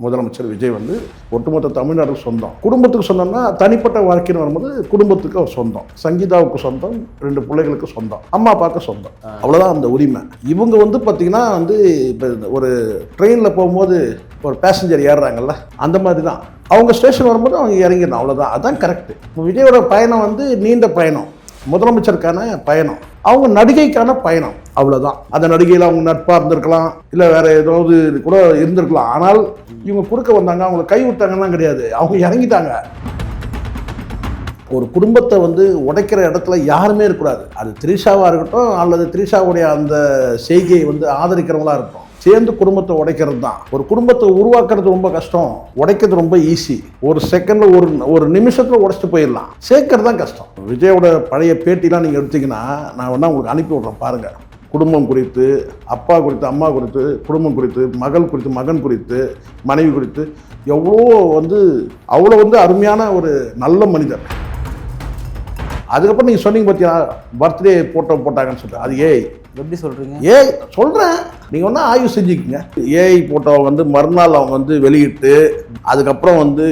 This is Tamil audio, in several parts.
முதலமைச்சர் விஜய் வந்து ஒட்டுமொத்த தமிழ்நாடு சொந்தம். குடும்பத்துக்கு சொந்தம்னா தனிப்பட்ட வாழ்க்கைன்னு வரும்போது குடும்பத்துக்கு அவர் சொந்தம், சங்கீதாவுக்கு சொந்தம், 2 பிள்ளைகளுக்கு சொந்தம், அம்மா அப்பாவுக்கு சொந்தம், அவ்வளோதான் அந்த உரிமை. இவங்க வந்து பார்த்தீங்கன்னா வந்து இப்போ ஒரு ட்ரெயினில் போகும்போது ஒரு பேசஞ்சர் ஏறுறாங்கல்ல, அந்த மாதிரி தான் அவங்க ஸ்டேஷன் வரும்போது அவங்க இறங்கிடணும், அவ்வளோதான். அதுதான் கரெக்டு. இப்போ விஜயோட பயணம் வந்து நீண்ட பயணம், முதலமைச்சருக்கான பயணம், அவங்க நடிகைக்கான பயணம், அவ்வளோதான். அந்த நடிகையில் அவங்க நட்பாக இருந்திருக்கலாம், இல்லை வேற ஏதாவது கூட இருந்திருக்கலாம். ஆனால் இவங்க குறுக்க வந்தாங்க, அவங்களை கை விட்டாங்கன்னா கிடையாது, அவங்க இறங்கிட்டாங்க. ஒரு குடும்பத்தை வந்து உடைக்கிற இடத்துல யாருமே இருக்கக்கூடாது. அது த்ரிஷாவாக இருக்கட்டும் அல்லது த்ரிஷாவுடைய அந்த செய்கையை வந்து ஆதரிக்கிறவங்களா இருக்கட்டும், சேர்ந்து குடும்பத்தை உடைக்கிறது தான். ஒரு குடும்பத்தை உருவாக்குறது ரொம்ப கஷ்டம், உடைக்கிறது ரொம்ப ஈஸி. ஒரு செகண்ட்ல ஒரு நிமிஷத்துல உடைச்சிட்டு போயிடலாம், சேர்க்கறது தான் கஷ்டம். விஜயோட பழைய பேட்டிலாம் நீங்கள் எடுத்தீங்கன்னா நான் வேணா உங்களுக்கு அனுப்பி விட்றேன் பாருங்க. குடும்பம் குறித்து, அப்பா குறித்து, அம்மா குறித்து, குடும்பம் குறித்து, மகள் குறித்து, மகன் குறித்து, மனைவி குறித்து எவ்வளோ வந்து அவ்வளோ வந்து அருமையான ஒரு நல்ல மனிதர். அதுக்கப்புறம் நீங்கள் சொன்னீங்க பார்த்தீங்கன்னா பர்த்டே போட்டோ போட்டாங்கன்னு சொல்லிட்டு, அது ஏஐ. எப்படி சொல்கிறீங்க? ஏஐ சொல்கிறேன், நீங்கள் ஒன்றா ஆய்வு செஞ்சுக்கங்க. ஏஐ போட்டோவை வந்து மறுநாள் அவங்க வந்து வெளியிட்டு அதுக்கப்புறம் வந்து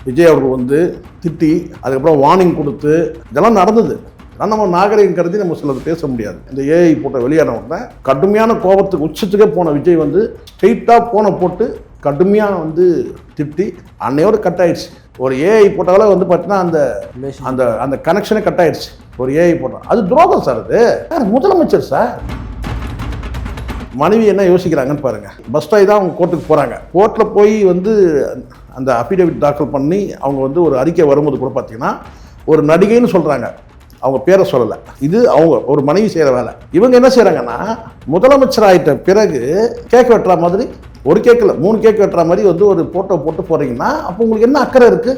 விஜய் அவர்கள் வந்து திட்டி அதுக்கப்புறம் வார்னிங் கொடுத்து இதெல்லாம் நடந்தது. ஆனால் நம்ம நாகரிகம் கருதி நம்ம சிலது பேச முடியாது. இந்த ஏஐ போட்டோ வெளியான உடனே கடுமையான கோபத்துக்கு உச்சத்துக்கே போன விஜய் வந்து ஸ்ட்ரெயிட்டாக போனை போட்டு கடுமையாக வந்து திட்டி அன்னையோடு கட் ஆயிடுச்சு. ஒரு ஏஐ போட்டால வந்து பார்த்தீங்கன்னா அந்த அந்த அந்த கனெக்ஷனே கட் ஆயிடுச்சு. ஒரு ஏஐ போட்டோம், அது துரோகம் சார். அது சார் முதலமைச்சர் சார். மனைவி என்ன யோசிக்கிறாங்கன்னு பாருங்க. பஸ் ஸ்டாய் தான் அவங்க கோர்ட்டுக்கு போகிறாங்க. கோர்ட்டில் போய் வந்து அந்த அஃபிடேவிட் தாக்கல் பண்ணி அவங்க வந்து ஒரு அறிக்கை வரும்போது கூட பார்த்தீங்கன்னா ஒரு நடிகைன்னு சொல்கிறாங்க, அவங்க பேரை சொல்லலை. இது அவங்க ஒரு மனைவி செய்கிற வேலை. இவங்க என்ன செய்கிறாங்கன்னா முதலமைச்சர் ஆகிட்ட பிறகு கேக் வெட்டுற மாதிரி, ஒரு கேக்கில் 3 கேக் வெட்டுற மாதிரி வந்து ஒரு போட்டோ போட்டு போகிறீங்கன்னா அப்போ உங்களுக்கு என்ன அக்கறை இருக்குது?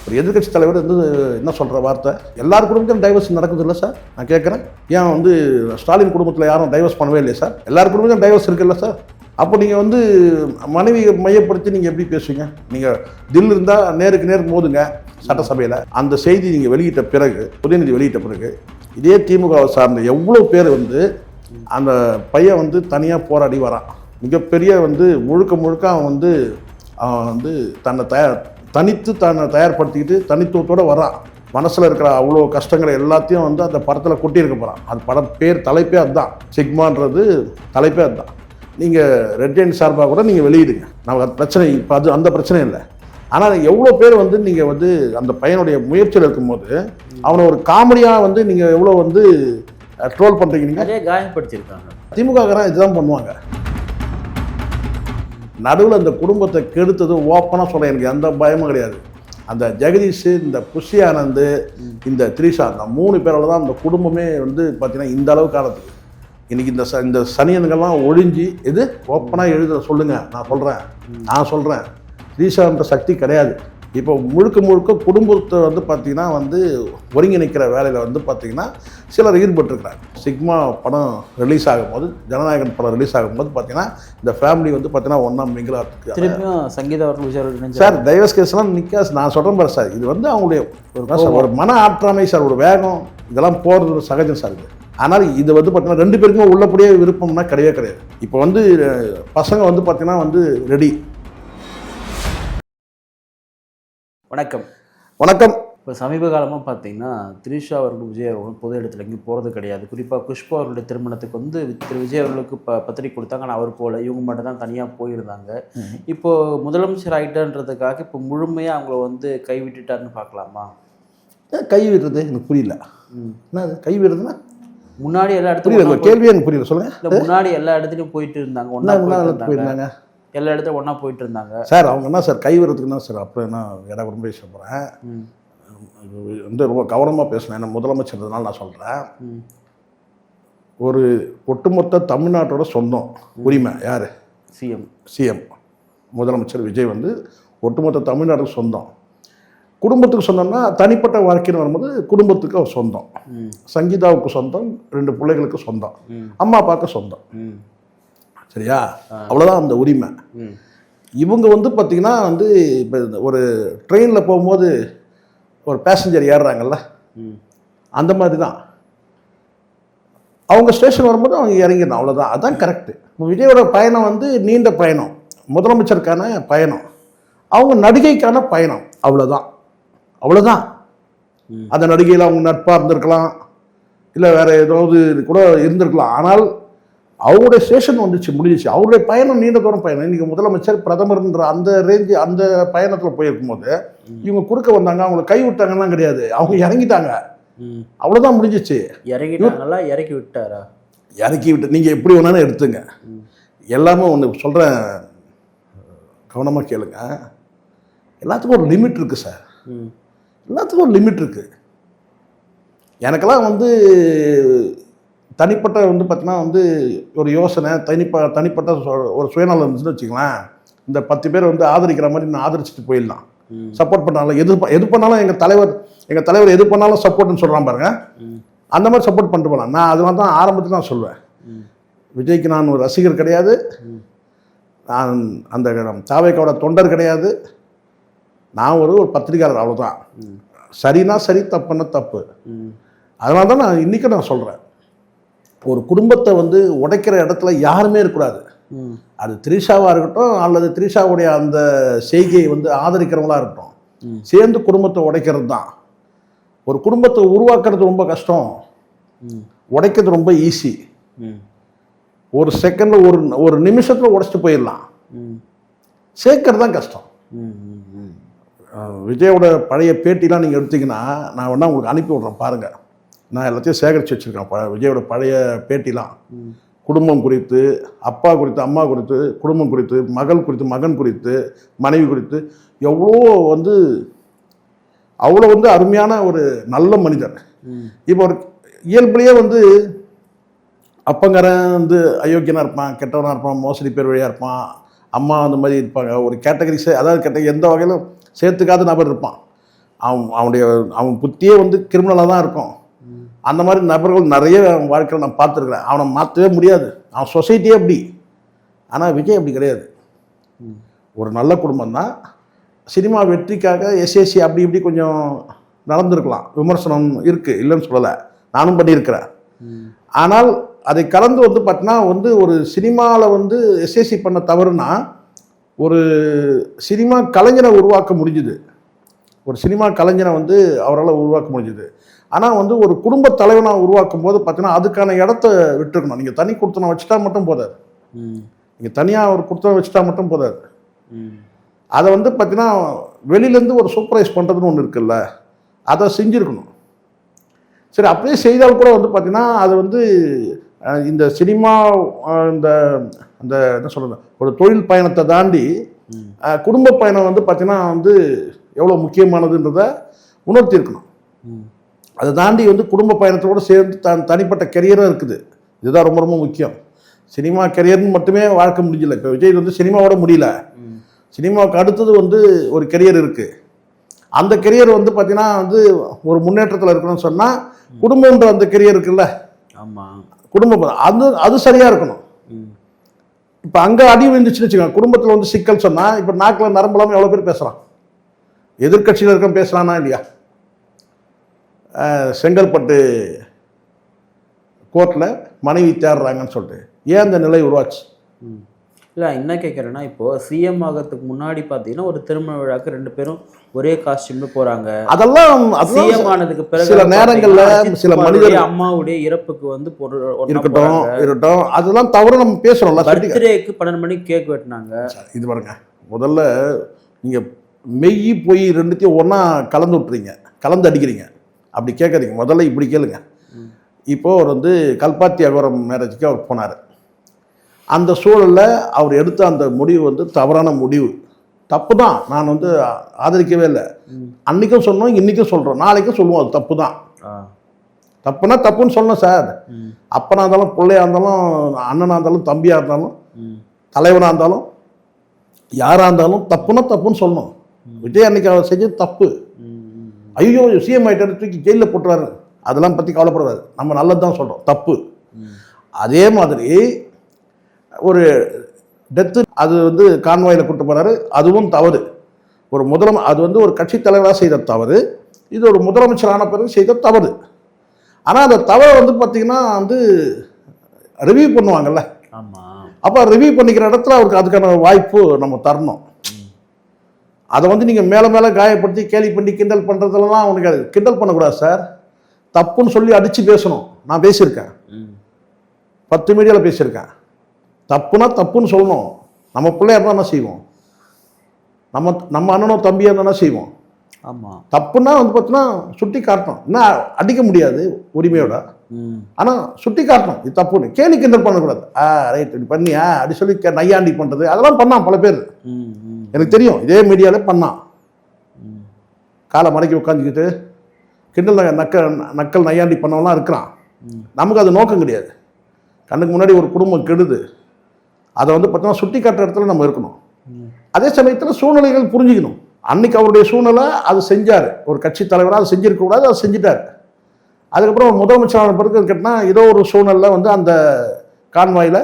ஒரு எதிர்கட்சி தலைவர் வந்து என்ன சொல்கிற வார்த்தை, எல்லார் குடும்பத்திலும் டைவர்ஸ் நடக்குது இல்லை சார்? நான் கேட்குறேன், ஏன் வந்து ஸ்டாலின் குடும்பத்தில் யாரும் டைவர்ஸ் பண்ணவே இல்லையா சார்? எல்லார் குடும்பத்திலும் டைவர்ஸ் இருக்குல்ல சார்? அப்போ நீங்கள் வந்து மனைவியை மையப்படுத்தி நீங்கள் எப்படி பேசுவீங்க? நீங்கள் தில் இருந்தால் நேருக்கு நேர் மோதுங்க சட்டசபையில். அந்த செய்தி நீங்கள் வெளியிட்ட பிறகு, உதயநிதி வெளியிட்ட பிறகு, இதே திமுகவை சார்ந்த எவ்வளோ பேர் வந்து அந்த பையன் வந்து தனியாக போராடி வரான். மிகப்பெரிய வந்து முழுக்க அவன் வந்து தன்னை தன்னை தயார்படுத்திக்கிட்டு தனித்துவத்தோடு வரான். மனசில் இருக்கிற அவ்வளோ கஷ்டங்களை எல்லாத்தையும் வந்து அந்த படத்தில் கொட்டியிருக்க போகிறான். அந்த படம் தலைப்பே அதுதான், சிக்மான்றது தலைப்பே அதுதான். நீங்கள் ரெட் ஜெயின் சார்பாக கூட நீங்கள் வெளியிடுங்க, நமக்கு அது பிரச்சனை. இப்போ அது அந்த பிரச்சனை இல்லை. ஆனால் எவ்வளோ பேர் வந்து நீங்கள் வந்து அந்த பையனுடைய முயற்சியில் இருக்கும்போது அவனை ஒரு காமெடியாக வந்து நீங்கள் எவ்வளோ வந்து ட்ரோல் பண்ணுறீங்க, நீங்கள் காயப்படுத்தியிருக்காங்க. திமுககாரன் இதுதான் பண்ணுவாங்க. நடுவில் அந்த குடும்பத்தை கெடுத்தது ஓப்பனாக சொல்ல எனக்கு எந்த பயமும் கிடையாது. அந்த ஜெகதீஷ், இந்த புஷி ஆனந்த், இந்த த்ரிஷா, அந்த 3 பேரால் தான் அந்த குடும்பமே வந்து பார்த்தீங்கன்னா இந்த அளவுக்கு ஆனதுக்கு. இன்றைக்கி இந்த சனியன்கள்லாம் ஒழிஞ்சு இது ஓப்பனாக எழுத சொல்லுங்கள். நான் சொல்கிறேன் த்ரிஷான்ற சக்தி கிடையாது. இப்போ முழுக்க குடும்பத்தை வந்து பார்த்திங்கன்னா வந்து ஒருங்கிணைக்கிற வேலையில் வந்து பார்த்திங்கன்னா சிலர் ஈடுபட்டிருக்கிறாங்க. சிக்மா படம் ரிலீஸ் ஆகும்போது, ஜனநாயகன் படம் ரிலீஸ் ஆகும்போது பார்த்திங்கன்னா இந்த ஃபேமிலி வந்து பார்த்திங்கன்னா ஒன்றா மிங்கிலாக திருப்பியும் சங்கீதா அவர்கள் சார் டைவர்ஸ் கேஸ்லாம் நிற்க. நான் சொல்கிறேன் பாரு சார், இது வந்து அவங்களுடைய ஒரு மன ஆற்றாமை சார், ஒரு வேகம், இதெல்லாம் போகிறது சகஜம் சார். இது ஆனால் இது வந்து பார்த்தீங்கன்னா 2 பேருக்குமே உள்ளபடியே விருப்பம்னா கிடையாது. இப்போ வந்து பசங்க வந்து பார்த்தீங்கன்னா வந்து ரெடி. வணக்கம். இப்போ சமீப காலமாக பார்த்தீங்கன்னா த்ரிஷா அவர்கள் விஜய் அவர்களும் பொது இடத்துல எங்கேயும் போகிறது கிடையாது. குறிப்பாக புஷ்பா அவர்களுடைய திருமணத்துக்கு வந்து திரு விஜய் அவர்களுக்கு பத்திரிக்கை கொடுத்தாங்க, ஆனால் அவர் போல இவங்க மட்டும் தான் தனியாக போயிருந்தாங்க. இப்போது முதலமைச்சர் ஆகிட்டன்றதுக்காக இப்போ முழுமையாக அவங்கள வந்து கைவிட்டுட்டாருன்னு பார்க்கலாமா? கைவிடுறது எனக்கு புரியல. என்ன அது கைவிடுறதுன்னா? முன்னாடி எல்லா இடத்துலையும் கேள்வியே எனக்கு புரியல, சொல்லுங்கள். இல்லை, முன்னாடி எல்லா இடத்துலையும் போயிட்டு இருந்தாங்க, ஒன்றா போயிருந்தாங்க, எல்லா இடத்துல ஒன்றா போயிட்டு இருந்தாங்க சார். அவங்க என்ன சார் கைவிடுறதுக்கு என்ன சார்? அப்புறம் என்ன இடம் ரொம்ப பேச போகிறேன் வந்து ரொம்ப கவனமாக பேசணும். என்ன முதலமைச்சர்னால நான் சொல்கிறேன், ஒரு ஒட்டுமொத்த தமிழ்நாட்டோட சொந்தம் உரிமை யார்? சிஎம் முதலமைச்சர் விஜய் வந்து ஒட்டுமொத்த தமிழ்நாட்டுக்கு சொந்தம். குடும்பத்துக்கு சொந்தம்னா தனிப்பட்ட வாழ்க்கைன்னு வரும்போது குடும்பத்துக்கு அவர் சொந்தம், சங்கீதாவுக்கு சொந்தம், 2 பிள்ளைகளுக்கு சொந்தம், அம்மா அப்பாவுக்கு சொந்தம். சரியா? அவ்வளோதான் அந்த உரிமை. இவங்க வந்து பார்த்திங்கன்னா வந்து இப்போ ஒரு ட்ரெயினில் போகும்போது ஒரு பேசஞ்சர் ஏறுறாங்கல்ல, அந்த மாதிரி தான் அவங்க ஸ்டேஷன் வரும்போது அவங்க இறங்கிடணும், அவ்வளோதான். அதுதான் கரெக்டு. விஜயோட பயணம் வந்து நீண்ட பயணம், முதலமைச்சருக்கான பயணம், அவங்க நடிகைக்கான பயணம், அவ்வளோதான். அந்த நடிகையில் அவங்க நட்பாக இருந்திருக்கலாம், இல்லை வேற ஏதாவது கூட இருந்திருக்கலாம். ஆனால் அவருடைய ஸ்டேஷன் வந்துச்சு, முடிஞ்சிச்சு. அவருடைய பயணம் நீண்ட தூரம் பயணம். இன்னைக்கு முதலமைச்சர் பிரதமர்ன்ற அந்த ரேஞ்சு அந்த பயணத்தில் போயிருக்கும் போது இவங்க குறுக்க வந்தாங்க, அவங்களை கை விட்டாங்கன்னா கிடையாது, அவங்க இறங்கிட்டாங்க, அவ்வளோதான், முடிஞ்சிச்சு. இறங்கிட்டாங்களா, இறக்கி விட்டாரா? இறக்கி விட்டு நீங்கள் எப்படி வேணாலும் எடுத்துங்க. எல்லாமே ஒன்று சொல்கிறேன், கவனமாக கேளுங்க. எல்லாத்துக்கும் ஒரு லிமிட் இருக்குது சார், எல்லாத்துக்கும் ஒரு லிமிட் இருக்குது. எனக்கெல்லாம் வந்து தனிப்பட்ட வந்து பார்த்தீங்கன்னா வந்து ஒரு யோசனை, தனிப்பட்ட ஒரு சுயநலம் இருந்துச்சுன்னு வச்சுக்கலாம், இந்த 10 பேர் வந்து ஆதரிக்கிற மாதிரி நான் ஆதரிச்சுட்டு போயிடலாம், சப்போர்ட் பண்ணாலும் எது பண்ணாலும் எங்கள் தலைவர் எது பண்ணாலும் சப்போர்ட்னு சொல்கிறான் பாருங்க, அந்த மாதிரி சப்போர்ட் பண்ணிட்டு போகலாம். நான் அதனால தான் ஆரம்பத்தில் நான் சொல்வேன், விஜய்க்கு நான் ஒரு ரசிகர் கிடையாது, நான் அந்த தாவேக்காவோட தொண்டர் கிடையாது, நான் ஒரு பத்திரிகையாளர், அவ்வளோதான். சரினா சரி, தப்புன்னா தப்பு. அதனால தான் நான் இன்றைக்கும் நான் சொல்கிறேன், ஒரு குடும்பத்தை வந்து உடைக்கிற இடத்துல யாருமே இருக்கக்கூடாது. அது த்ரிஷாவாக இருக்கட்டும் அல்லது த்ரிஷாவுடைய அந்த செய்கையை வந்து ஆதரிக்கிறவங்களா இருக்கட்டும், சேர்ந்து குடும்பத்தை உடைக்கிறது தான். ஒரு குடும்பத்தை உருவாக்குறது ரொம்ப கஷ்டம், உடைக்கிறது ரொம்ப ஈஸி. ஒரு செகண்டில் ஒரு நிமிஷத்தில் உடைச்சிட்டு போயிடலாம், சேர்க்கறது தான் கஷ்டம். விஜயோட பழைய பேட்டிலாம் நீங்கள் எடுத்தீங்கன்னா நான் வேணா உங்களுக்கு அனுப்பி விட்றேன் பாருங்கள். நான் எல்லாத்தையும் சேகரித்து வச்சுருக்கேன் விஜயோட பழைய பேட்டிலாம். குடும்பம் குறித்து, அப்பா குறித்து, அம்மா குறித்து, குடும்பம் குறித்து, மகள் குறித்து, மகன் குறித்து, மனைவி குறித்து, அவ்வளோ வந்து அருமையான ஒரு நல்ல மனிதர். இப்போ ஒரு இயல்புலேயே வந்து அப்பங்காரன் வந்து அயோக்கியனாக இருப்பான், கெட்டவனாக இருப்பான், மோசடி பேர் வழியாக இருப்பான், அம்மா அந்த மாதிரி இருப்பாங்க. ஒரு கேட்டகரிஸே, அதாவது எந்த வகையிலும் சேர்த்துக்காத நபர் இருப்பான். அவன் புத்தியே வந்து கிரிமினலாக தான் இருக்கும். அந்த மாதிரி நபர்கள் நிறைய வாழ்க்கையில் நான் பார்த்துருக்குறேன். அவனை மாற்றவே முடியாது, அவன் சொசைட்டியே அப்படி. ஆனால் விஜய் அப்படி கிடையாது. ஒரு நல்ல குடும்பம் தான். சினிமா வெற்றிக்காக எஸ்எஸ்சி அப்படி இப்படி கொஞ்சம் நடந்திருக்கலாம், விமர்சனம் இருக்குது, இல்லைன்னு சொல்லலை, நானும் பண்ணியிருக்கிறேன். ஆனால் அதை கலந்து வந்து பார்த்தீங்கன்னா வந்து ஒரு சினிமாவில் வந்து எஸ்எஸ்சி பண்ண தவறுனா ஒரு சினிமா கலைஞரை உருவாக்க முடிஞ்சுது, ஒரு சினிமா கலைஞரை வந்து அவரால் உருவாக்க முடிஞ்சுது. ஆனால் வந்து ஒரு குடும்ப தலைவனாக உருவாக்கும் போது பார்த்தீங்கன்னா அதுக்கான இடத்த விட்டுருக்கணும். நீங்கள் தனி கொடுத்தனம் வச்சுட்டா மட்டும் போதாது, நீங்கள் தனியாக ஒரு கொடுத்தனம் வச்சுட்டா மட்டும் போதாது. அதை வந்து பார்த்தீங்கன்னா வெளியிலேருந்து ஒரு சூப்பரைஸ் பண்ணுறதுன்னு ஒன்று இருக்குல்ல, அதை செஞ்சுருக்கணும். சரி, அப்படியே செய்தால் கூட வந்து பார்த்தீங்கன்னா அது வந்து இந்த சினிமா இந்த அந்த என்ன சொல்கிறது, ஒரு தொழில் பயணத்தை தாண்டி குடும்ப பயணம் வந்து பார்த்தீங்கன்னா வந்து எவ்வளோ முக்கியமானதுன்றதை உணர்த்தியிருக்கணும். அதை தாண்டி வந்து குடும்ப பயணத்தோடு சேர்ந்து தனிப்பட்ட கெரியரும் இருக்குது. இதுதான் ரொம்ப ரொம்ப முக்கியம். சினிமா கெரியர்னு மட்டுமே வாழ்க்கை முடியல. இப்போ விஜய் வந்து சினிமாவோட முடியல, சினிமாவுக்கு அடுத்தது வந்து ஒரு கெரியர் இருக்குது. அந்த கெரியர் வந்து பார்த்தீங்கன்னா வந்து ஒரு முன்னேற்றத்தில் இருக்கணும்னு சொன்னால் குடும்பம்ன்ற அந்த கெரியர் இருக்குல்ல, ஆமாம், குடும்பம் அது சரியாக இருக்கணும். இப்போ அங்கே அடி விழுந்துச்சுன்னு வச்சுக்கோங்க, குடும்பத்தில் வந்து சிக்கல் சொன்னால் இப்போ நாக்கில் நரம்பலாமல் எவ்வளோ பேர் பேசுகிறான், எதிர்கட்சியில் இருக்க பேசுகிறானா இல்லையா? செங்கல்பட்டு கோர்ட்டில் மனைவி தேடுறாங்கன்னு சொல்லிட்டு ஏன் அந்த நிலை உருவாச்சு? இல்லை, என்ன கேட்குறேன்னா, இப்போது சிஎம் ஆகிறதுக்கு முன்னாடி பார்த்தீங்கன்னா ஒரு திருமண விழாக்கு 2 பேரும் ஒரே காஸ்டியூம்ல போகிறாங்க. அதெல்லாம் சிஎம் ஆனதுக்கு பிறகு சில நேரங்களில் சில மனிதர் அம்மாவுடைய இறப்புக்கு வந்து இருக்கட்டும், அதெல்லாம் தவறு நம்ம பேசுகிறோம்ல. பர்த்டேக்கு 12 மணிக்கு கேக் வெட்டினாங்க. இது பாருங்க, முதல்ல நீங்கள் மெய் போய் ரெண்டுத்தையும் ஒன்றா கலந்து விட்டுறீங்க, கலந்து அடிக்கிறீங்க. அப்படி கேட்காதீங்க, முதல்ல இப்படி கேளுங்க. இப்போது அவர் வந்து கல்பாத்தி அகோரம் மேரேஜுக்கு அவர் போனார். அந்த சூழலில் அவர் எடுத்த அந்த முடிவு வந்து தவறான முடிவு, தப்பு தான். நான் வந்து ஆதரிக்கவே இல்லை. அன்றைக்கும் சொன்னோம், இன்றைக்கும் சொல்கிறோம், நாளைக்கும் சொல்லுவோம், அது தப்பு தான். தப்புனா தப்புன்னு சொல்லணும் சார். அப்பனாக இருந்தாலும், பிள்ளையாக இருந்தாலும், அண்ணனாக இருந்தாலும், தம்பியாக இருந்தாலும், தலைவனாக இருந்தாலும், யாராக இருந்தாலும் தப்புனா தப்புன்னு சொல்லணும். விஜய் அன்னைக்கு அவர் செஞ்சது தப்பு. ஐயோ சிஎம் ஆகிட்டாரு, தூக்கி ஜெயிலில் போட்டுறாரு, அதெல்லாம் பற்றி கவலைப்படாது, நம்ம நல்லது தான் சொல்கிறோம், தப்பு. அதே மாதிரி ஒரு டெத்து, அது வந்து கான்வாயில் கூட்டு போகிறாரு, அதுவும் தவறு. அது வந்து ஒரு கட்சி தலைவராக செய்த தவறு, இது ஒரு முதலமைச்சரான பிறகு செய்த தவறு. ஆனால் அந்த தவறை வந்து பார்த்திங்கன்னா வந்து ரிவ்யூ பண்ணுவாங்கல்ல, அப்போ ரிவ்யூ பண்ணிக்கிற இடத்துல அவருக்கு அதுக்கான வாய்ப்பு நம்ம தரணும். அதை வந்து நீங்கள் மேலே மேலே காயப்படுத்தி கேலி பண்ணி கிண்டல் பண்ணுறதுலாம் அவனுக்கு அது கிண்டல் பண்ணக்கூடாது சார். தப்புன்னு சொல்லி அடித்து பேசணும். நான் பேசியிருக்கேன், 10 மீடியாவில் பேசியிருக்கேன். தப்புனா தப்புன்னு சொல்லணும். நம்ம பிள்ளையா இருந்தால் என்ன செய்வோம்? நம்ம அண்ணனோ தம்பியாக இருந்தால் என்ன செய்வோம்? ஆமாம். தப்புன்னா வந்து பார்த்தீங்கன்னா சுட்டி காட்டணும். என்ன அடிக்க முடியாது உரிமையோட, ஆனால் சுட்டி காட்டணும் இது தப்புன்னு. கேலி கிண்டல் பண்ணக்கூடாது. ரைட் இப்படி பண்ணியா அப்படி சொல்லி நையாண்டி பண்ணுறது அதெல்லாம் பண்ணான் பல பேர். எனக்கு தெரியும், இதே மீடியாவில் பண்ணான். காலை மடக்கி உட்காந்துக்கிட்டு கிண்டல் நக்கல் நையாண்டி பண்ணவெல்லாம் இருக்கிறான். நமக்கு அது நோக்கம் கிடையாது. கண்ணுக்கு முன்னாடி ஒரு குடும்பம் கெடுது, அதை வந்து பார்த்தோன்னா சுட்டி காட்டுற இடத்துல நம்ம இருக்கணும். அதே சமயத்தில் சூழ்நிலைகள் புரிஞ்சுக்கணும். அன்னைக்கு அவருடைய சூழ்நிலை அது செஞ்சார். ஒரு கட்சி தலைவராக அதை செஞ்சிருக்கக்கூடாது, அதை செஞ்சுட்டார். அதுக்கப்புறம் ஒரு முதலமைச்சரான பிறகு கேட்டால் ஏதோ ஒரு சூழ்நிலை வந்து அந்த கான்வாயில்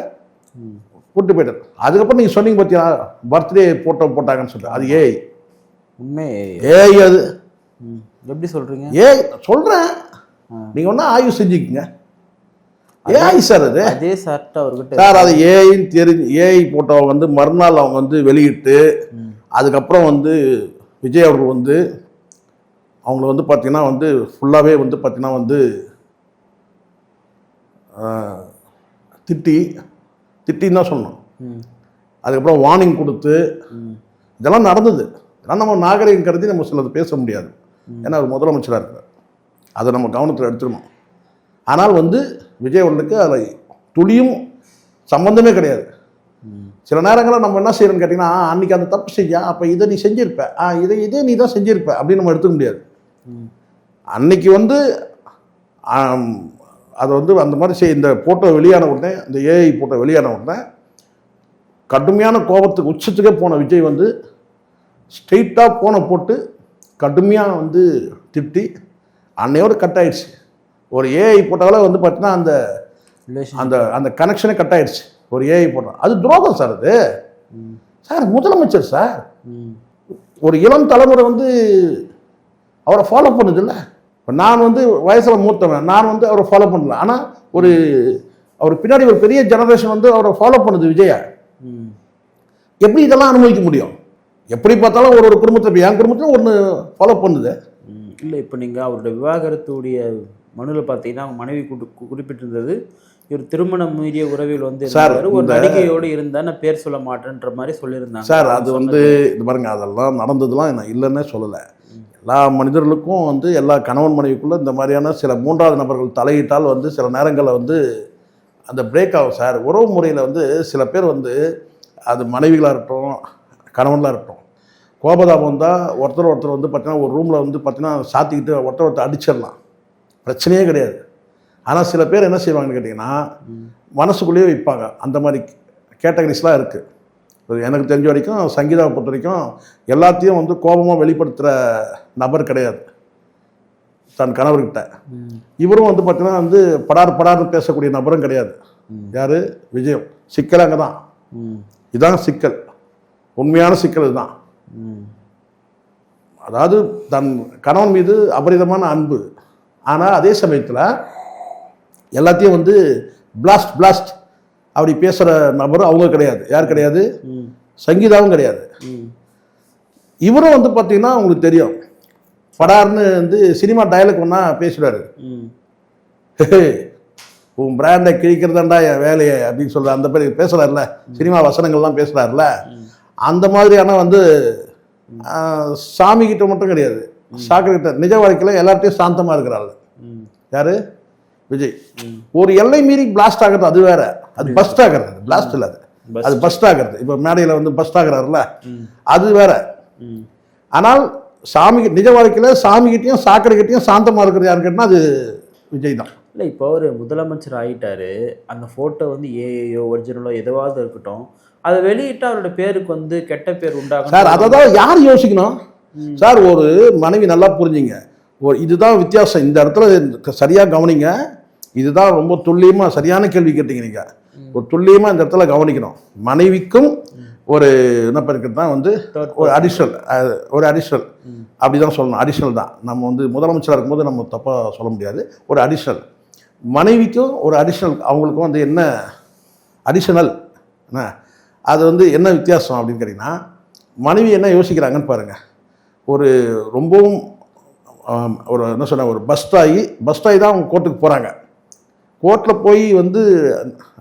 கூட்டு போயிட்டார். அதுக்கப்புறம் நீங்கள் சொன்னீங்க பார்த்தியா பர்த்டே ஃபோட்டோ போட்டாங்கன்னு சொல்லிட்டு, அது ஏய் உண்மை ஏய். அது எப்படி சொல்கிறீங்க? ஏய் சொல்கிறேன், நீங்கள் ஒன்றா ஆய்வு செஞ்சுக்குங்க. ஏஐ சார் அது. அதே சார்ட்ட அவர்கிட்ட சார் அது ஏஐன்னு தெரிஞ்சு ஏஐ ஃபோட்டோவை வந்து மறுநாள் அவங்க வந்து வெளியிட்டு அதுக்கப்புறம் வந்து விஜய் அவர்கள் வந்து அவங்கள வந்து பார்த்தீங்கன்னா வந்து ஃபுல்லாகவே வந்து பார்த்தீங்கன்னா வந்து திட்டின்னு தான் சொல்லணும். அதுக்கப்புறம் வார்னிங் கொடுத்து இதெல்லாம் நடந்தது. இதெல்லாம் நம்ம நாகரிகம் கருதி நம்ம சிலது பேச முடியாது. ஏன்னா அவர் முதலமைச்சராக இருக்கிறார், அதை நம்ம கவனத்தில் எடுத்துக்கணும். ஆனால் வந்து விஜய் அவர்களுக்கு அதில் துளியும் சம்பந்தமே கிடையாது. சில நேரங்களில் நம்ம என்ன செய்யறோம்னு கேட்டிங்கன்னா, அன்றைக்கி அந்த தப்பு செஞ்சா அப்போ இதை நீ செஞ்சிருப்ப, இதே நீ தான் செஞ்சிருப்ப அப்படின்னு நம்ம எடுத்துக்க முடியாது. அன்னைக்கு வந்து அதை வந்து அந்த மாதிரி இந்த ஃபோட்டோ வெளியான உடனே, இந்த ஏஐ ஃபோட்டோ வெளியான உடனே கடுமையான கோபத்துக்கு உச்சத்துக்கே போன விஜய் வந்து ஸ்ட்ரெயிட்டாக ஃபோனை போட்டு கடுமையாக வந்து திட்டி அன்னையோடு கட் ஆயிடுச்சு. ஒரு ஏஐ போட்டால வந்து பார்த்தீங்கன்னா அந்த அந்த அந்த கனெக்ஷனே கட் ஆயிடுச்சு. ஒரு ஏஐ போட்டோம், அது துரோகம் சார். அது சார் முதலமைச்சர் சார், ஒரு இளம் தலைமுறை வந்து அவரை ஃபாலோ பண்ணுது இல்லை. இப்போ நான் வந்து வயசில் மூத்தவன், நான் வந்து அவரை ஃபாலோ பண்ணல. ஆனால் அவர் பின்னாடி ஒரு பெரிய ஜெனரேஷன் வந்து அவரை ஃபாலோ பண்ணுது விஜயா. எப்படி இதெல்லாம் அனுமதிக்க முடியும்? எப்படி பார்த்தாலும் ஒரு குடும்பத்தில் என் குடும்பத்தில் ஒன்று ஃபாலோ பண்ணுது இல்லை. இப்போ நீங்கள் அவருடைய விவாகரத்துடைய மனுவில் பார்த்தீங்கன்னா அவங்க மனைவி குறிப்பிட்டிருந்தது, இவர் திருமணம் மீறிய உறவில் வந்து ஒரு நடிகையோடு இருந்தால் நான் பேர் சொல்ல மாட்டேன்ற மாதிரி சொல்லியிருந்தாங்க சார். அது வந்து இது பாருங்க, அதெல்லாம் நடந்ததுலாம் நான் இல்லைன்னே சொல்லலை. எல்லா மனிதர்களுக்கும் வந்து எல்லா கணவன் மனைவிக்குள்ளே இந்த மாதிரியான சில மூன்றாவது நபர்கள் தலையிட்டால் வந்து சில நேரங்களில் வந்து அந்த பிரேக் ஆகும் சார். உறவு முறையில் வந்து சில பேர் வந்து அது மனைவிகளாக இருக்கட்டும் கணவன்லாம் இருக்கட்டும், கோபதாபம் வந்தால் ஒருத்தர் வந்து பார்த்தீங்கன்னா ஒரு ரூமில் வந்து பார்த்தீங்கன்னா சாத்திக்கிட்டு ஒருத்தர் அடிச்சிடலாம், பிரச்சனையே கிடையாது. ஆனால் சில பேர் என்ன செய்வாங்கன்னு கேட்டிங்கன்னா மனசுக்குள்ளேயே வைப்பாங்க. அந்த மாதிரி கேட்டகரிஸ்லாம் இருக்குது. எனக்கு தெரிஞ்ச வரைக்கும் சங்கீதாவை பொறுத்த வரைக்கும் எல்லாத்தையும் வந்து கோபமாக வெளிப்படுத்துகிற நபர் கிடையாது தன் கணவர்கிட்ட. இவரும் வந்து பார்த்தீங்கன்னா வந்து படார்னு பேசக்கூடிய நபரும் கிடையாது. யார்? விஜயம். சிக்கல் அங்கே தான். இதுதான் சிக்கல், உண்மையான சிக்கல் இதுதான். அதாவது தன் கணவன் மீது அபரிதமான அன்பு, ஆனால் அதே சமயத்தில் எல்லாத்தையும் வந்து பிளாஸ்ட் அப்படி பேசுகிற நபரும் அவங்க கிடையாது. யார் கிடையாது? சங்கீதாவும் கிடையாது. இவரும் வந்து பார்த்தீங்கன்னா உங்களுக்கு தெரியும், படார்னு வந்து சினிமா டயலாக் ஒன்றா பேசுகிறாரு. உன் பிராண்டை கிழிக்கிறதாண்டா என் வேலையை அப்படின்னு சொல்கிற அந்த பேர் பேசுகிறாருல, சினிமா வசனங்கள்லாம் பேசுகிறாருல, அந்த மாதிரியான வந்து சாமி கிட்ட மட்டும் கிடையாது, சாக்கர்கிட்ட நிஜ வாழ்க்கையில் எல்லார்ட்டையும் சாந்தமாக இருக்கிறாள். யாரு? விஜய். ஒரு எல்லை மீறி பிளாஸ்ட் ஆகிறது அது வேற, அது பஸ்ட் ஆகிறது. பிளாஸ்ட் இல்லை, அது பஸ்ட் ஆகிறது. இப்போ மேடையில் வந்து பஸ்ட் ஆகிறாருல, அது வேற. ஆனால் சாமி நிஜ வாழ்க்கையில் சாமிகிட்டையும் சாக்கடைகிட்டையும் சாந்தமாக இருக்கிறது யாருன்னு கேட்டால் அது விஜய் தான். இல்லை, இப்போ அவர் முதலமைச்சர் ஆகிட்டாரு, அந்த ஃபோட்டோ வந்து ஏஐயோ ஒரிஜினலோ எதுவாவது இருக்கட்டும், அதை வெளியிட்டு அவரோட பேருக்கு வந்து கெட்ட பேர் உண்டாகும் சார். அதை தான் யார் யோசிக்கணும் சார்? ஒரு மனைவி நல்லா புரிஞ்சுங்க, இதுதான் வித்தியாசம். இந்த இடத்துல சரியாக கவனிங்க. இதுதான் ரொம்ப துல்லியமாக சரியான கேள்வி கேட்டீங்க நீங்கள். ஒரு துல்லியமாக இந்த இடத்துல கவனிக்கணும். மனைவிக்கும் ஒரு என்ன பேருக்கு தான் வந்து ஒரு அடிஷனல் அப்படி தான் சொல்லணும். அடிஷனல் தான். நம்ம வந்து முதலமைச்சராக இருக்கும்போது நம்ம தப்பாக சொல்ல முடியாது. ஒரு அடிஷனல் மனைவிக்கும் ஒரு அடிஷனல், அவங்களுக்கும் வந்து என்ன அடிஷனல் என்ன அது வந்து என்ன வித்தியாசம் அப்படின்னு கேட்டிங்கன்னா, மனைவி என்ன யோசிக்கிறாங்கன்னு பாருங்கள். ஒரு ரொம்பவும் ஒரு என்ன சொன்ன ஒரு பஸ்ட் ஆகி தான் அவங்க கோர்ட்டுக்கு போகிறாங்க. கோர்ட்டில் போய் வந்து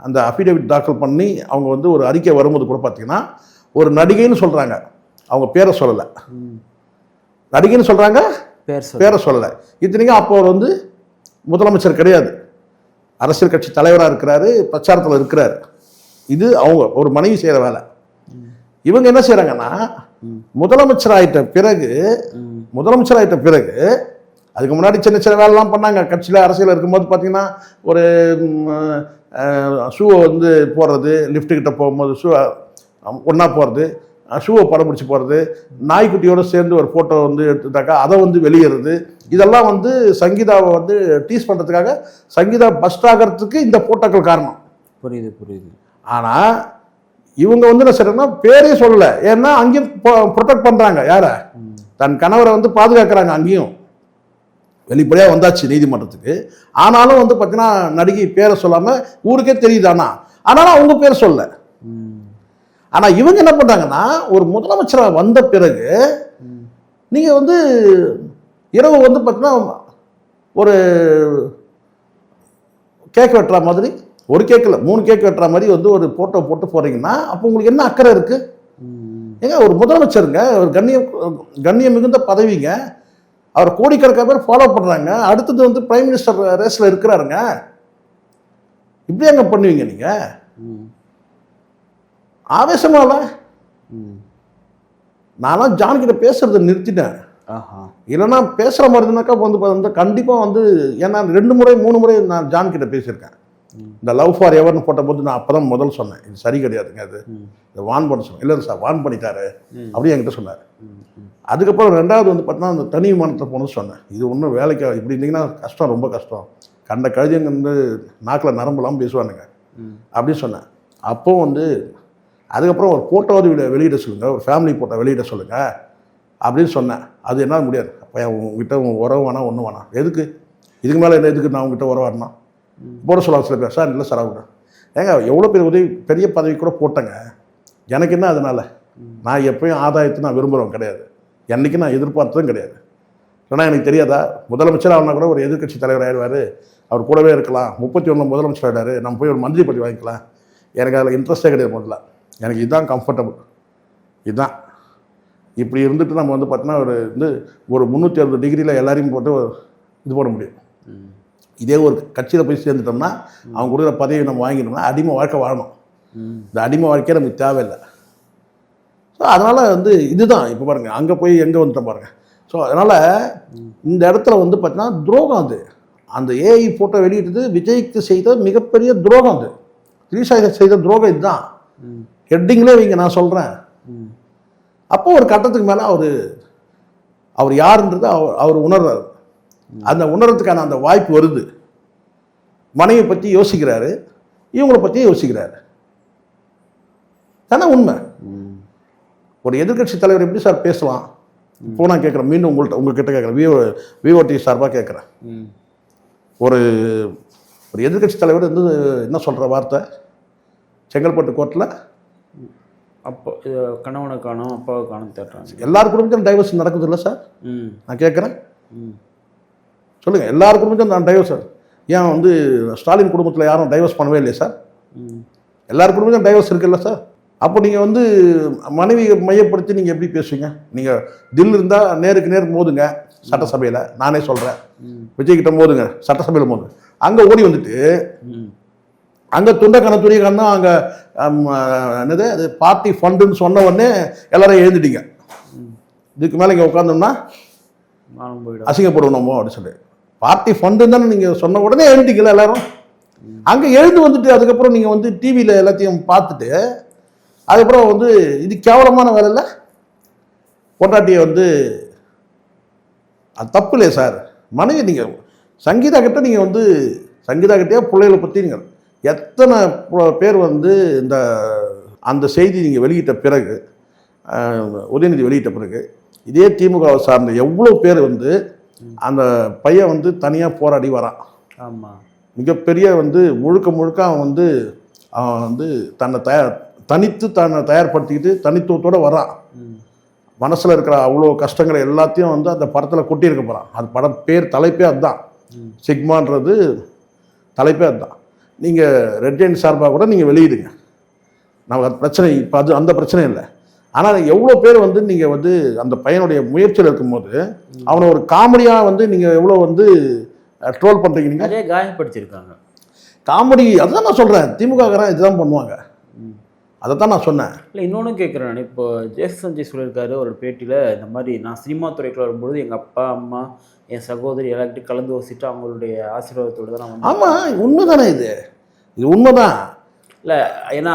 அந்த அஃபிடேவிட் தாக்கல் பண்ணி அவங்க வந்து ஒரு அறிக்கை வரும்போது கூட பார்த்தீங்கன்னா, ஒரு நடிகைன்னு சொல்கிறாங்க, அவங்க பேரை சொல்லலை. நடிகைன்னு சொல்கிறாங்க, பேரை சொல்லலை. இத்தனைக்கும் அப்போ அவர் வந்து முதலமைச்சர் கிடையாது, அரசியல் கட்சி தலைவராக இருக்கிறாரு, பிரச்சாரத்தில் இருக்கிறாரு. இது அவங்க ஒரு மனைவி செய்கிற வேலை. இவங்க என்ன செய்கிறாங்கன்னா, முதலமைச்சர் ஆயிட்ட பிறகு அதுக்கு முன்னாடி சின்ன சின்ன வேலைலாம் பண்ணாங்க. கட்சியில் அரசியல் இருக்கும்போது பார்த்தீங்கன்னா, ஒரு ஷூவை வந்து போடுறது, லிஃப்ட்டுக்கிட்ட போகும்போது ஷூ ஒன்றா போகிறது, ஷூவை படம் பிடிச்சி போகிறது, நாய்க்குட்டியோடு சேர்ந்து ஒரு ஃபோட்டோ வந்து எடுத்துட்டாக்கா அதை வந்து வெளியேறது, இதெல்லாம் வந்து சங்கீதாவை வந்து டீஸ் பண்ணுறதுக்காக சங்கீதா பஸ்ட் ஆகிறதுக்கு இந்த ஃபோட்டோக்கள் காரணம். புரியுது. ஆனால் இவங்க வந்து என்ன செய்யறாங்கன்னா, பேரே சொல்லலை. ஏன்னா அங்கேயும் ப்ரொடெக்ட் பண்ணுறாங்க. யாரை? தன் கணவரை வந்து பாதுகாக்கிறாங்க. அங்கேயும் வெளிப்படையாக வந்தாச்சு நீதிமன்றத்துக்கு. ஆனாலும் வந்து பார்த்தீங்கன்னா, நடிகை பேரை சொல்லாமல் ஊருக்கே தெரியுது. ஆனாலும் அவங்க பேர் சொல்ல. ஆனால் இவங்க என்ன பண்ணுறாங்கன்னா, ஒரு முதலமைச்சராக வந்த பிறகு நீங்கள் வந்து இரவு வந்து பார்த்தீங்கன்னா ஒரு கேக் வெட்டுற மாதிரி, ஒரு கேக்கில் 3 கேக் வெட்டுற மாதிரி வந்து ஒரு ஃபோட்டோ போட்டு போகிறீங்கன்னா, அப்போ உங்களுக்கு என்ன அக்கறை இருக்குது? ஏங்க ஒரு முதலமைச்சருங்க, ஒரு கண்ணியம் மிகுந்த பதவிங்க, அவர் கோடிக்கணக்கான பேர் ஃபாலோ பண்ணுறாங்க. அடுத்தது வந்து பிரைம் மினிஸ்டர் ரேஸில் இருக்கிறாருங்க. இப்படி அங்கே பண்ணுவீங்க நீங்கள்? ஆவேசமால நான்லாம் ஜான்கிட்ட பேசுறதை நிறுத்திட்டேன். இல்லைன்னா பேசுகிற மாதிரி இருந்தாக்கா வந்து கண்டிப்பாக வந்து, ஏன்னா 2 முறை 3 முறை நான் ஜான்கிட்ட பேசியிருக்கேன். இந்த லவ் ஃபார் எவர்னு போட்ட போது நான் அப்போ தான் முதல் சொன்னேன், இது சரி கிடையாதுங்க, அது இதை வான் பண்ண சொன்னேன். இல்லை சார் வான் பண்ணிட்டாரு அப்படின்னு என்கிட்ட சொன்னார். அதுக்கப்புறம் 2வது வந்து பார்த்தீங்கன்னா, அந்த தனி விமானத்தில் போனது சொன்னேன், இது ஒன்றும் வேலைக்கு இப்படி இருந்தீங்கன்னா கஷ்டம், ரொம்ப கஷ்டம், கண்ட கழுதிங்க வந்து நாக்கில் நரம்புலாம் பேசுவானுங்க அப்படின்னு சொன்னேன். அப்போ வந்து அதுக்கப்புறம் ஒரு ஃபோட்டோவது வெளியிட சொல்லுங்கள், ஒரு ஃபேமிலி ஃபோட்டோ வெளியிட சொல்லுங்கள் அப்படின்னு சொன்னேன். அது என்ன முடியாது. அப்போ உங்ககிட்ட உறவு வேணாம், ஒன்றும் வேணாம், எதுக்கு இதுக்கு மேலே என்ன, எதுக்கு நான் உங்ககிட்ட உறவு வரணும் போட சொல்லுவாங்க சில பேர். சார் இல்லை சார், அவங்க ஏங்க எவ்வளோ பெரிய பதவி கூட போட்டேங்க, எனக்கு என்ன அதனால்? நான் எப்பயும் ஆதாயத்தை நான் விரும்புகிறவங்க கிடையாது, என்றைக்கு நான் எதிர்பார்த்ததும் கிடையாது. ஏன்னா எனக்கு தெரியாதா, முதலமைச்சர் ஆகினா கூட ஒரு எதிர்கட்சி தலைவர் ஆயிடுவார், அவர் கூடவே இருக்கலாம். 31 முதலமைச்சர் ஆகிடாரு, நம்ம போய் ஒரு மந்திரி பதவி வாங்கிக்கலாம், எனக்கு அதில் இன்ட்ரெஸ்டே கிடையாது. முதல்ல எனக்கு இதுதான் கம்ஃபர்டபுள். இதுதான் இப்படி இருந்துட்டு நம்ம வந்து பார்த்தோன்னா ஒரு 360 டிகிரியில் எல்லாரையும் போட்டு இது போட முடியும். இதே ஒரு கட்சியில் போய் சேர்ந்துட்டோம்னா, அவங்க கொடுக்குற பதவியை நம்ம வாங்கிட்டோம்னா அடிமை வாழ்க்கை வாழணும். இந்த அடிமை வாழ்க்கையே நமக்கு தேவையில்லை. ஸோ அதனால் வந்து இதுதான் இப்போ பாருங்கள், அங்கே போய் எங்கே வந்துட்டோம் பாருங்கள். ஸோ அதனால் இந்த இடத்துல வந்து பார்த்தீங்கன்னா துரோகம். அது அந்த ஏஐ ஃபோட்டோ வெளியிட்டது விஜய்க்கு செய்த மிகப்பெரிய துரோகம். அது திரிஷா செய்த துரோகம் இதுதான். ஹெட்டிங்லேயே வைங்க, நான் சொல்கிறேன். அப்போ ஒரு கட்டத்துக்கு மேலே அவர் யாருன்றது அவர் உணர்றாரு. அந்த உணர்றதுக்கான அந்த வாய்ப்பு வருது. மனைவியை பற்றி யோசிக்கிறாரு, இவங்களை பற்றியும் யோசிக்கிறாரு. தானே உண்மை. ஒரு எதிர்கட்சி தலைவர் எப்படி சார் பேசலாம்? இப்போ நான் கேட்குறேன், மீண்டும் உங்கள்கிட்ட கேட்குறேன், விஓடி சார்பாக கேட்குறேன். ஒரு எதிர்கட்சி தலைவர் வந்து என்ன சொல்கிற வார்த்தை, செங்கல்பட்டு கோர்ட்டில் அப்போ கணவனை காணும், அப்பாவை காணும் தேடுறாங்க. எல்லார் குடும்பத்திலும் டைவர்ஸ் நடக்குது இல்லை சார்? நான் கேட்குறேன், சொல்லுங்கள். எல்லார் குடும்பத்திலும் நான் டைவர்ஸ் சார். ஏன் வந்து ஸ்டாலின் குடும்பத்தில் யாரும் டைவர்ஸ் பண்ணவே இல்லையா சார்? எல்லார் குடும்பத்திலும் டைவர்ஸ் இருக்குல்ல சார்? அப்போ நீங்கள் வந்து மனைவியை மையப்படுத்தி நீங்கள் எப்படி பேசுவீங்க? நீங்கள் தில் இருந்தால் நேருக்கு நேர் மோதுங்க சட்டசபையில். நானே சொல்கிறேன், விஜய்கிட்ட மோதுங்க சட்டசபையில் மோதுங்க. அங்கே ஓடி வந்துட்டு அங்கே துண்டக்கணத்துரிய கண்ணா அங்கே என்னது அது பார்ட்டி ஃபண்டுன்னு சொன்ன உடனே எல்லாரும் எழுந்துட்டீங்க. இதுக்கு மேலே இங்கே உட்காந்தோம்னா அசிங்கப்படுவோமோ அப்படின்னு சொல்லி பார்ட்டி ஃபண்டுன்னு தானே நீங்கள் சொன்ன உடனே எழுந்துட்டீங்களா எல்லாரும்? அங்கே எழுந்து வந்துட்டு அதுக்கப்புறம் நீங்கள் வந்து டிவியில் எல்லாத்தையும் பார்த்துட்டு அதுக்கப்புறம் வந்து இது கேவலமான வேலை இல்லை. பொண்டாட்டியை வந்து அது தப்பு இல்லையா சார்? மனைவி நீங்கள் சங்கீதா கிட்ட நீங்கள் வந்து சங்கீதா கிட்டே பிள்ளைகளை பற்றி நீங்கள் எத்தனை பேர் வந்து அந்த செய்தி நீங்கள் வெளியிட்ட பிறகு, உதயநிதி வெளியிட்ட பிறகு இதே திமுகவை சார்ந்த எவ்வளோ பேர் வந்து அந்த பையன் வந்து தனியாக போராடி வரான். ஆமாம், மிகப்பெரிய வந்து முழுக்க அவன் வந்து தன்னை தனித்து தன்னை தயார்படுத்திக்கிட்டு தனித்துவத்தோடு வரான். மனசில் இருக்கிற அவ்வளோ கஷ்டங்களை எல்லாத்தையும் வந்து அந்த படத்தில் கொட்டியிருக்க போகிறான். அது படம் பேர் தலைப்பே அதுதான். சிக்மான்றது தலைப்பே அதுதான். நீங்கள் ரெட் ஜெயண்ட் சார்பாக கூட நீங்கள் வெளியிடுங்க, நமக்கு அது பிரச்சனை. இப்போ அது அந்த பிரச்சனை இல்லை. ஆனால் எவ்வளோ பேர் வந்து நீங்கள் வந்து அந்த பையனுடைய முயற்சியில் இருக்கும்போது அவனை ஒரு காமெடியாக வந்து நீங்கள் எவ்வளோ வந்து ட்ரோல் பண்ணுறீங்க. நீங்கள் நிறைய காயப்படுத்தியிருக்காங்க. காமெடி அதுதான் நான் சொல்கிறேன். திமுககாரன் இதுதான் பண்ணுவாங்க. அதை தான் நான் சொன்னேன். இல்லை, இன்னொன்று கேட்குறேன் நான். இப்போ ஜெயஸ் சஞ்சய் சொல்லியிருக்காரு ஒரு பேட்டியில், இந்த மாதிரி நான் சினிமா துறைக்குள்ள வரும்பொழுது எங்கள் அப்பா அம்மா என் சகோதரி எல்லார்கிட்டையும் கலந்து வசிட்டு அவங்களுடைய ஆசீர்வாதத்தோடு தான் நான் வந்து. ஆமாம், உண்மைதானே இது உண்மைதான். இல்லை, ஏன்னா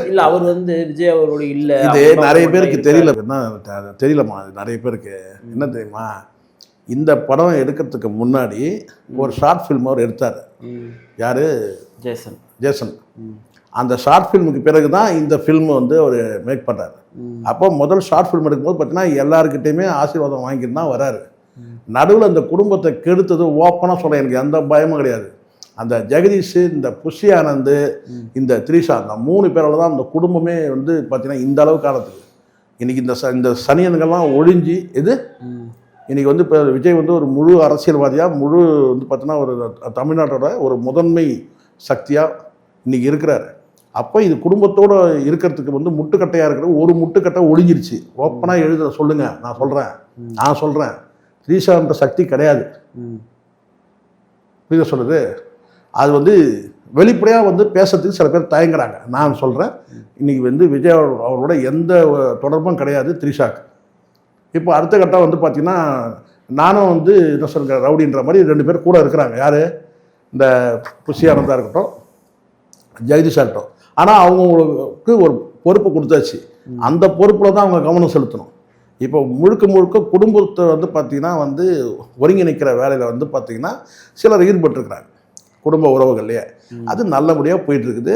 இல்லை அவர் வந்து விஜய் அவரோட இல்லை. இது நிறைய பேருக்கு தெரியல. என்ன தெரியலம்மா, இது நிறைய பேருக்கு என்ன தெரியுமா, இந்த படம் எடுக்கிறதுக்கு முன்னாடி ஒரு ஷார்ட் ஃபில்ம் அவர் எடுத்தார். யார்? ஜேசன். அந்த ஷார்ட் ஃபில்முக்கு பிறகு தான் இந்த ஃபில்ம் வந்து அவர் மேக் பண்ணுறாரு. அப்போ முதல் ஷார்ட் ஃபில்ம் எடுக்கும்போது பார்த்தீங்கன்னா எல்லாருக்கிட்டையுமே ஆசீர்வாதம் வாங்கிட்டு தான் வராரு. நடுவில் அந்த குடும்பத்தை கெடுத்தது ஓப்பனாக சொல்ல எனக்கு எந்த பயமும் கிடையாது. அந்த ஜெகதீஷ், இந்த புஷி ஆனந்த், இந்த த்ரிஷா, அந்த 3 பேரால் தான் அந்த குடும்பமே வந்து பார்த்தீங்கன்னா இந்த அளவுக்கு ஆனதுக்கு. இன்றைக்கி இந்த சனியன்கள்லாம் ஒழிஞ்சு இது இன்றைக்கி வந்து இப்போ விஜய் வந்து ஒரு முழு அரசியல்வாதியாக முழு வந்து பார்த்தீங்கன்னா ஒரு தமிழ்நாட்டோட ஒரு முதன்மை சக்தியாக இன்றைக்கி இருக்கிறாரு. அப்போ இது குடும்பத்தோடு இருக்கிறதுக்கு வந்து முட்டுக்கட்டையாக இருக்கிற ஒரு முட்டுக்கட்டை ஒழிஞ்சிருச்சு. ஓப்பனாக எழுத சொல்லுங்கள். நான் சொல்கிறேன் த்ரீஷான்ற சக்தி கிடையாது. புரியுத சொல்லுது. அது வந்து வெளிப்படையாக வந்து பேசுறதுக்கு சில பேர் தயங்குறாங்க. நான் சொல்கிறேன் இன்றைக்கி வந்து விஜய் அவரோட எந்த தொடர்பும் கிடையாது த்ரிஷாக்கு. இப்போ அடுத்த கட்டம் வந்து பார்த்திங்கன்னா நானும் வந்து என்ன சொல்கிறேன் ரவுடின்ற மாதிரி 2 பேர் கூட இருக்கிறாங்க. யார்? இந்த புஷி ஆனந்தா இருக்கட்டும், ஜெகதீஷா இருக்கட்டும். ஆனால் அவங்களுக்கு ஒரு பொறுப்பு கொடுத்தாச்சு. அந்த பொறுப்பில் தான் அவங்க கவனம் செலுத்தணும். இப்போ முழுக்க குடும்பத்தை வந்து பார்த்திங்கன்னா வந்து ஒருங்கிணைக்கிற வேலையில் வந்து பார்த்திங்கன்னா சிலர் ஈடுபட்டுருக்குறாங்க குடும்ப உறவுகள்லையே. அது நல்லபடியாக போயிட்டுருக்குது.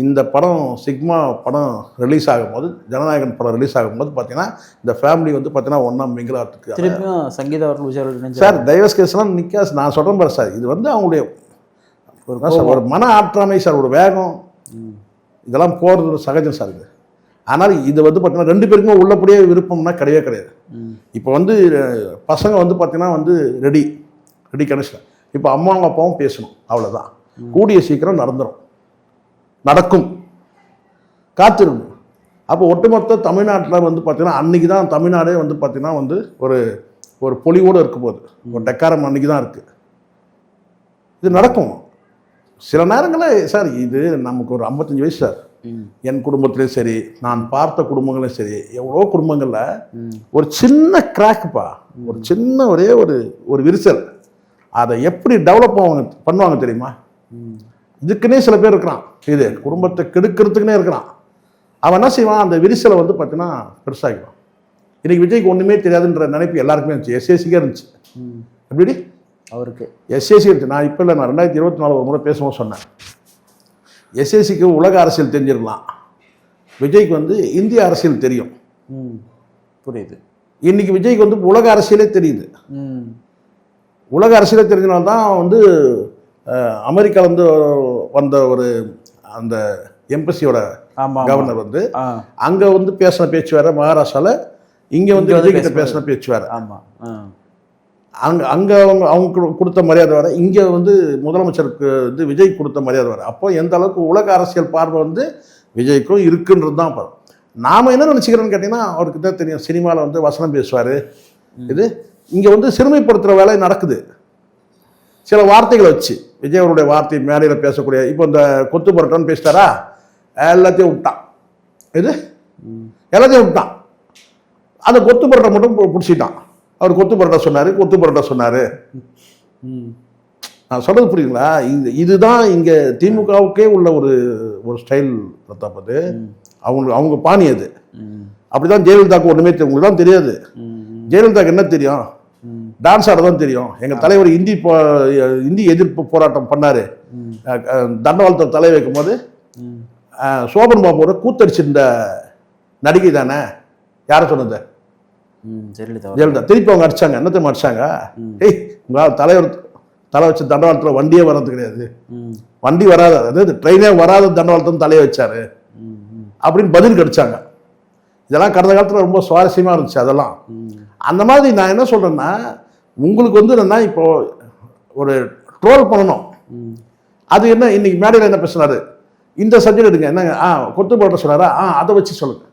இந்த படம் சிக்மா படம் ரிலீஸ் ஆகும்போது, ஜனநாயகன் படம் ரிலீஸ் ஆகும்போது பார்த்தீங்கன்னா இந்த ஃபேமிலி வந்து பார்த்தீங்கன்னா ஒன்றா மிங்கிலாகிறதுக்கு திருப்பியும் சங்கீதா அவர்கள் சார் டைவர்ஸ் கேஸ்லாம் நிற்காது. நான் சொல்கிறேன் பாரு சார், இது வந்து அவங்களுடைய ஒரு மன ஆற்றாமை சார், ஒரு வேகம், இதெல்லாம் போகிறது சகஜம் சார். இது ஆனால் இது வந்து பார்த்தீங்கன்னா 2 பேருக்குமே உள்ளபடியே விருப்பம்னா கிடையாது. இப்போ வந்து பசங்க வந்து பார்த்தீங்கன்னா வந்து ரெடி கண்டிஷன். இப்போ அம்மாவும் அப்பாவும் பேசணும், அவ்வளோதான். கூடிய சீக்கிரம் நடக்கும், காத்திருக்கும். அப்போ ஒட்டுமொத்த தமிழ்நாட்டில் வந்து பார்த்தீங்கன்னா அன்றைக்கி தான் தமிழ்நாடே வந்து பார்த்தீங்கன்னா வந்து ஒரு பொலிவோடு இருக்கும் போது ஒரு டெக்காரம் அன்றைக்கி தான் இருக்குது. இது நடக்கும். சில நேரங்களில் சார் இது நமக்கு ஒரு 55 வயசு சார். என் குடும்பத்திலையும் சரி, நான் பார்த்த குடும்பங்களையும் சரி, எவ்வளோ குடும்பங்களில் ஒரு சின்ன கிராக்குப்பா, ஒரு சின்ன ஒரு விரிசல், அதை எப்படி டெவலப் பண்ணுவாங்க தெரியுமா? இதுக்குன்னே சில பேர் இருக்கிறான், இது குடும்பத்தை கெடுக்கிறதுக்குன்னே இருக்கிறான். அவன் என்ன செய்வான், அந்த விரிசலை வந்து பார்த்தீங்கன்னா பெருசாகிடும். இன்றைக்கி விஜய்க்கு ஒன்றுமே தெரியாதுன்ற நினைப்பு எல்லாருக்குமே இருந்துச்சு. எஸ்ஏசிக்கே இருந்துச்சு. எப்படி அவருக்கு எஸ்ஏசி இருந்துச்சு. நான் இப்போ இல்லை, நான் 2024 ஒரு முறை பேசும்போது சொன்னேன், எஸ்ஏசிக்கு உலக அரசியல் தெரிஞ்சிருக்கலாம், விஜய்க்கு வந்து இந்திய அரசியல் தெரியும். புரியுது. இன்னைக்கு விஜய்க்கு வந்து உலக அரசியலே தெரியுது. உலக அரசியலே தெரிஞ்சனால்தான் வந்து அமெரிக்காவிலேருந்து வந்த ஒரு அந்த எம்பசியோட கவர்னர் வந்து அங்கே வந்து பேசின பேச்சு வேற, மகாராஷ்டிராவில் இங்கே வந்து விஜய் கிட்ட பேசின பேச்சு வேற. அங்கே அவங்க கொடுத்த மரியாதை வேறு, இங்கே வந்து முதலமைச்சருக்கு வந்து விஜய் கொடுத்த மரியாதை வேறு. அப்போ எந்த அளவுக்கு உலக அரசியல் பார்வை வந்து விஜய்க்கும் இருக்குன்றது தான் பார்ப்போம். நாம் என்ன நினச்சிக்கிறோன்னு கேட்டிங்கன்னா, அவருக்கு தான் தெரியும் சினிமாவில் வந்து வசனம் பேசுவார். இது இங்கே வந்து சிறுமைப்படுத்துகிற வேலை நடக்குது. சில வார்த்தைகளை வச்சு விஜய் அவருடைய வார்த்தை மேடையில் பேசக்கூடிய, இப்போ இந்த கொத்து பரோட்டான்னு பேசிட்டாரா, எல்லாத்தையும் விட்டான். எல்லாத்தையும் விட்டான். அந்த கொத்து பரோட்டா மட்டும் பிடிச்சிட்டான். அவர் கொத்து பரோட்டா சொன்னார். நான் சொல்கிறது புரியுங்களா? இதுதான் இங்கே திமுகவுக்கே உள்ள ஒரு ஸ்டைல் பிரதாபது. அவங்க பாணி அது. அப்படிதான் ஜெயலலிதாவுக்கு ஒன்றுமே தெரியும். உங்களுக்கு தான் தெரியாது. ஜெயலலிதாவுக்கு என்ன தெரியும்? டான்ஸ் ஆட தான் தெரியும். எங்கள் தலைவர் இந்தி எதிர்ப்பு போராட்டம் பண்ணார். தண்டவாளத்தில் தலை வைக்கும் போது சோபன் பாபுவோட கூத்தடிச்சிருந்த நடிகை தானே. யாரை சொன்னது? ஜெயலலிதா. திருப்பி அவங்க அடிச்சாங்க. என்ன தெரியுமா அடிச்சாங்க? உங்களால் தலைவர் தலை வச்ச தண்டவாளத்தில் வண்டியே வர்றது கிடையாது, வண்டி வராது, அதாவது ட்ரெயினே வராத தண்டவாளத்தில் தலையை வச்சாரு. அப்படின்னு பதில் கிடைச்சாங்க. இதெல்லாம் கடந்த காலத்தில் ரொம்ப சுவாரஸ்யமாக இருந்துச்சு. அதெல்லாம் அந்த மாதிரி நான் என்ன சொல்கிறேன்னா, உங்களுக்கு வந்து என்னன்னா இப்போ ஒரு ட்ரோல் பண்ணணும். அது என்ன இன்னைக்கு மேடையில் என்ன பேசுனாரு, இந்த சப்ஜெக்ட் எடுங்க என்னங்க கொத்து போட சொன்னாரா அதை வச்சு சொல்லுங்க.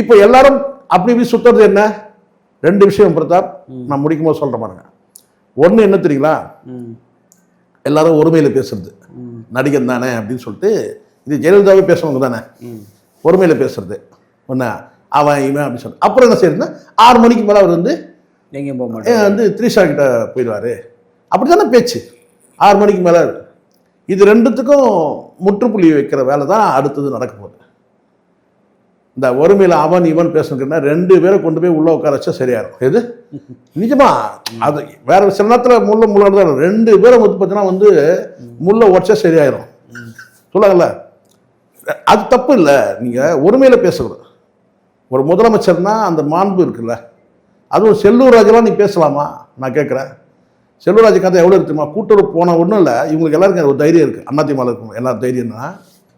இப்போ எல்லாரும் அப்படி இப்படி சுத்துறது என்ன, 2 விஷயம் பிரதாப் நான் முடிக்கும் போது சொல்ற பாருங்க. ஒன்று என்ன தெரியுங்களா, எல்லாரும் ஒருமையில் பேசுறது, நடிகன் தானே அப்படின்னு சொல்லிட்டு, இது ஜெயலலிதாவே பேசுறவங்க தானே ஒருமையில் பேசுறது ஒன்று, அவன் இவன் அப்படின்னு சொல்லிட்டு. அப்புறம் என்ன செய்யறதுன்னா 6 மணிக்கு மேலே அவர் வந்து எங்கேயும் போக மாட்டேன் வந்து த்ரிஷா கிட்ட போயிடுவாரு. அப்படி தானே பேச்சு 6 மணிக்கு மேலே. இது ரெண்டுத்துக்கும் முற்றுப்புள்ளி வைக்கிற வேலை தான் அடுத்தது நடக்க போகுது. இந்த ஒருமையில் அவன் இவன் பேசுறதுன்னா 2 பேரை கொண்டு போய் உள்ள உட்கார வச்சா சரியாயிரும். எது நிஜமா, அது வேற சில நேரத்தில் முள்ள 2 பேரை வந்து பார்த்தீங்கன்னா வந்து முள்ள உடச்சா சரியாயிரும் சொல்லுங்கல்ல. அது தப்பு இல்லை. நீங்கள் ஒருமையில் பேசக்கூடாது. ஒரு முதலமைச்சர்னா அந்த மாண்பு இருக்குல்ல. அதுவும் செல்லூர் ராஜெல்லாம் நீ பேசலாமா நான் கேட்குறேன். செல்லூர் ராஜ் கதை எவ்வளோ இருக்குமா, கூட்டுறவு போன ஒன்றும் இல்லை, இவங்களுக்கு எல்லாருக்கும் ஒரு தைரியம் இருக்குது. அதிமுக இருக்கும் எல்லாரும் தைரியம்னா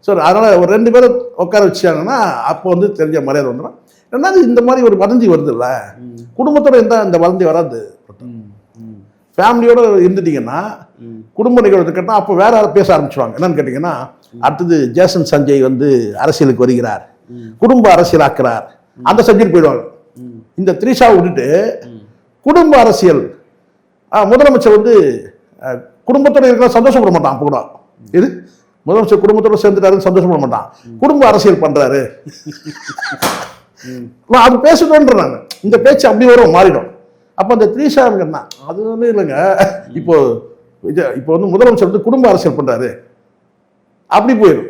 சரி. அதனால் ஒரு 2 பேரை உட்கார வச்சாங்கன்னா அப்போ வந்து தெரிஞ்ச மரியாதை வந்துடும். ரெண்டாவது இந்த மாதிரி ஒரு வதந்தி வருது இல்லை, குடும்பத்தோட இருந்தால் இந்த வதந்தி வராது. ஃபேமிலியோட இருந்துட்டீங்கன்னா குடும்ப நிகழ்வு கேட்டால் அப்போ வேற பேச ஆரம்பிச்சுவாங்க. என்னன்னு கேட்டிங்கன்னா, அடுத்தது ஜேசன் சஞ்சய் வந்து அரசியலுக்கு வருகிறார், குடும்ப அரசியலாக்குறார், அந்த சப்ஜெக்ட் போயிடுவாங்க. இந்த த்ரிஷாவை விட்டுட்டு குடும்ப அரசியல், முதலமைச்சர் வந்து குடும்பத்தோட இருக்கிற சந்தோஷப்பட மாட்டான். அப்போ கூட இது முதலமைச்சர் குடும்பத்தோட சேர்ந்துட்டாருன்னு சந்தோஷப்பட மாட்டான், குடும்ப அரசியல் பண்றாரு அது பேசணுன்றாங்க. இந்த பேச்சு அப்படி வரும் மாறிடும். அப்போ அந்த த்ரிஷாங்கன்னா அது வந்து இல்லைங்க, இப்போ வந்து முதலமைச்சர் வந்து குடும்ப அரசியல் பண்றாரு அப்படி போயிடும்.